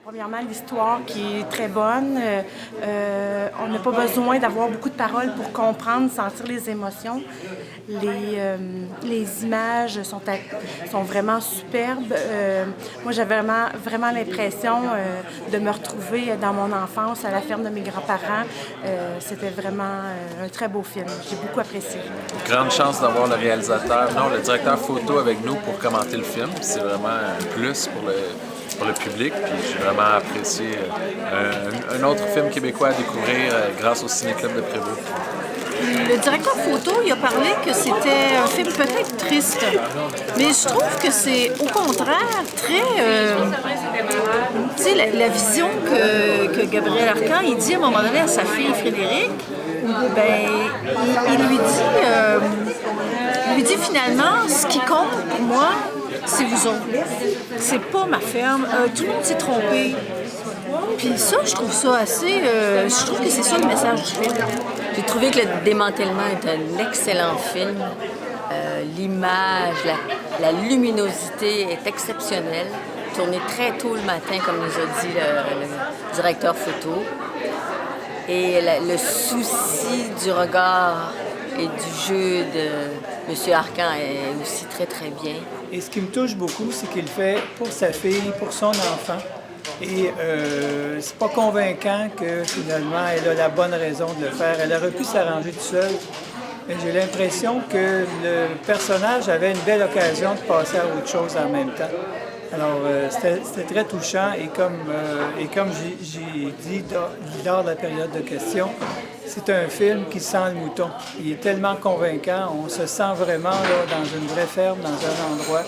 Premièrement, l'histoire qui est très bonne. On n'a pas besoin d'avoir beaucoup de paroles pour comprendre, sentir les émotions. Les images sont vraiment superbes. Moi, j'avais vraiment l'impression de me retrouver dans mon enfance à la ferme de mes grands-parents. C'était vraiment un très beau film. J'ai beaucoup apprécié. Grande chance d'avoir le réalisateur, non, le directeur photo avec nous pour commenter le film. C'est vraiment un plus pour le public. Puis j'ai vraiment apprécié un autre film québécois à découvrir grâce au Ciné-Club de Prévost. Le directeur photo, il a parlé que c'était un film peut-être triste, mais je trouve que c'est au contraire très... tu sais, la vision que Gabriel Arcan, il dit à un moment donné à sa fille Frédéric, ben, il lui dit finalement, ce qui compte pour moi, c'est vous autres. C'est pas ma ferme. Tout le monde s'est trompé. Puis ça, je trouve ça assez... je trouve que c'est ça le message du film. J'ai trouvé que Le Démantèlement est un excellent film. L'image, la luminosité est exceptionnelle. Tourné très tôt le matin, comme nous a dit le directeur photo. Et le souci du regard et du jeu de M. Arcan est aussi très, très bien. Et ce qui me touche beaucoup, c'est qu'il le fait pour sa fille, pour son enfant. Et c'est pas convaincant que finalement elle a la bonne raison de le faire. Elle aurait pu s'arranger toute seule. Mais j'ai l'impression que le personnage avait une belle occasion de passer à autre chose en même temps. Alors c'était très touchant et comme j'ai dit lors de la période de questions, c'est un film qui sent le mouton. Il est tellement convaincant, on se sent vraiment là, dans une vraie ferme, dans un endroit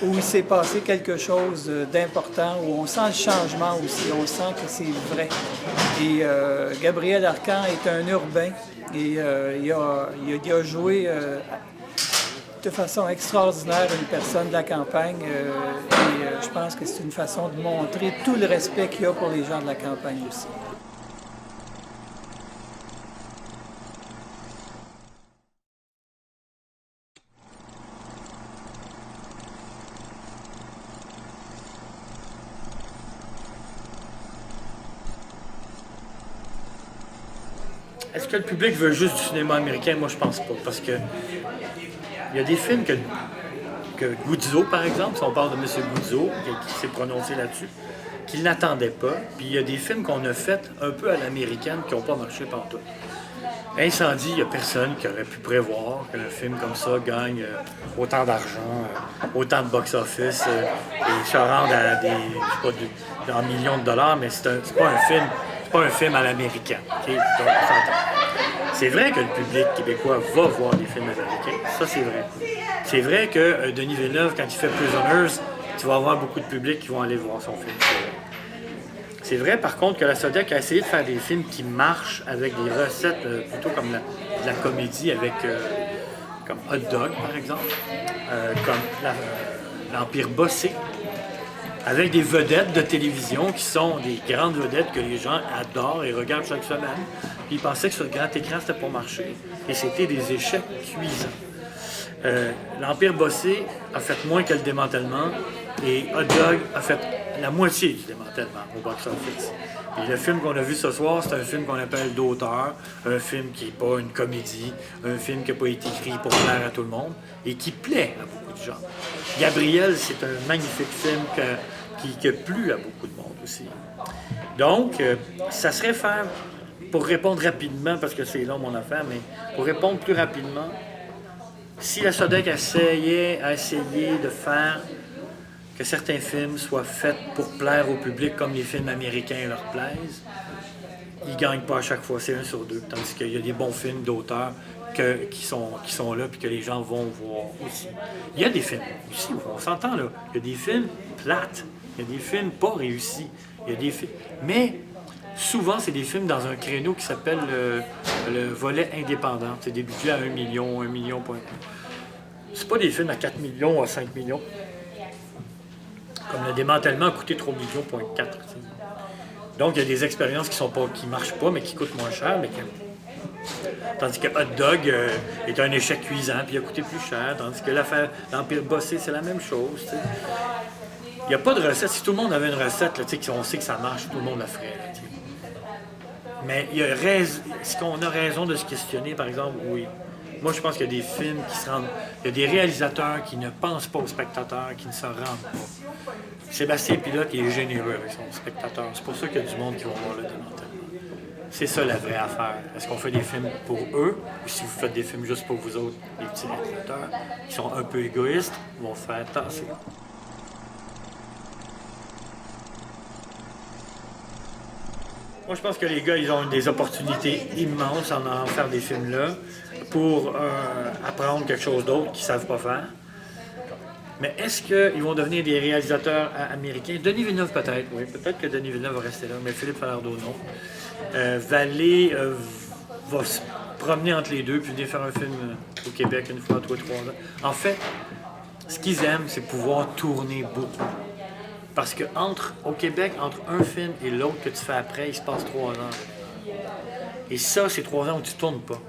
où il s'est passé quelque chose d'important, où on sent le changement aussi, on sent que c'est vrai. Et Gabriel Arcan est un urbain et il a joué de façon extraordinaire une personne de la campagne et je pense que c'est une façon de montrer tout le respect qu'il y a pour les gens de la campagne aussi. Est-ce que le public veut juste du cinéma américain? Moi, je pense pas. Parce que il y a des films que Guzzo, par exemple, si on parle de M. Guzzo, qui s'est prononcé là-dessus, qu'il n'attendait pas. Puis il y a des films qu'on a faits un peu à l'américaine qui n'ont pas marché partout. Incendie, il n'y a personne qui aurait pu prévoir qu'un film comme ça gagne autant d'argent, autant de box-office et se rende à des, je sais pas, en millions de dollars, mais c'est pas un film à l'américaine. Okay? Donc, on s'entend. C'est vrai que le public québécois va voir des films américains, ça c'est vrai. C'est vrai que Denis Villeneuve, quand il fait Prisoners, tu vas avoir beaucoup de public qui vont aller voir son film. C'est vrai par contre que la Sodiac a essayé de faire des films qui marchent avec des recettes plutôt comme de la comédie, avec comme Hot Dog par exemple, comme l'Empire Bossé, avec des vedettes de télévision qui sont des grandes vedettes que les gens adorent et regardent chaque semaine. Puis ils pensaient que sur le grand écran, c'était pour marcher. Et c'était des échecs cuisants. L'Empire Bossé a fait moins que Le Démantèlement et Hot Dog a fait la moitié du démantèlement au box-office. Et le film qu'on a vu ce soir, c'est un film qu'on appelle d'auteur, un film qui n'est pas une comédie, un film qui n'a pas été écrit pour plaire à tout le monde et qui plaît à beaucoup de gens. Gabriel, c'est un magnifique film qui a plu à beaucoup de monde aussi. Donc, ça serait faire, pour répondre rapidement, parce que c'est long mon affaire, mais pour répondre plus rapidement, si la Sodec a essayé de faire que certains films soient faits pour plaire au public comme les films américains leur plaisent, ils ne gagnent pas à chaque fois, c'est 1 sur 2. Tandis qu'il y a des bons films d'auteurs qui sont là et que les gens vont voir aussi. Il y a des films aussi, on s'entend là, il y a des films plates, il y a des films pas réussis, il y a des films... Mais souvent, c'est des films dans un créneau qui s'appelle le volet indépendant. C'est des budgets à 1 million, 1 million. C'est pas des films à 4 millions, à 5 millions. Comme Le Démantèlement a coûté 3 millions, 4. Donc, il y a des expériences qui marchent pas, mais qui coûtent moins cher. Tandis que Hot Dog est un échec cuisant, puis il a coûté plus cher. Tandis que l'Empire Bossé, c'est la même chose. T'sais. Il n'y a pas de recette. Si tout le monde avait une recette, là, on sait que ça marche, tout le monde la ferait. Là, tu sais. Mais est-ce qu'on a raison de se questionner, par exemple? Oui. Moi, je pense qu'il y a des films qui se rendent... Il y a des réalisateurs qui ne pensent pas aux spectateurs, qui ne se rendent pas. Sébastien Pilote, il est généreux avec son spectateur. C'est pour ça qu'il y a du monde qui va voir le démantèlement. C'est ça la vraie affaire. Est-ce qu'on fait des films pour eux, ou si vous faites des films juste pour vous autres, les petits réalisateurs, qui sont un peu égoïstes, vont se faire tasser. Moi, je pense que les gars, ils ont des opportunités immenses en faire des films-là pour apprendre quelque chose d'autre qu'ils ne savent pas faire. Mais est-ce qu'ils vont devenir des réalisateurs américains? Denis Villeneuve, peut-être, oui. Peut-être que Denis Villeneuve va rester là, mais Philippe Falardeau, non. Vallée va se promener entre les deux puis venir faire un film au Québec une fois, 3 ans. En fait, ce qu'ils aiment, c'est pouvoir tourner beaucoup. Parce que au Québec, entre un film et l'autre que tu fais après, il se passe 3 ans. Et ça, c'est 3 ans où tu ne tournes pas.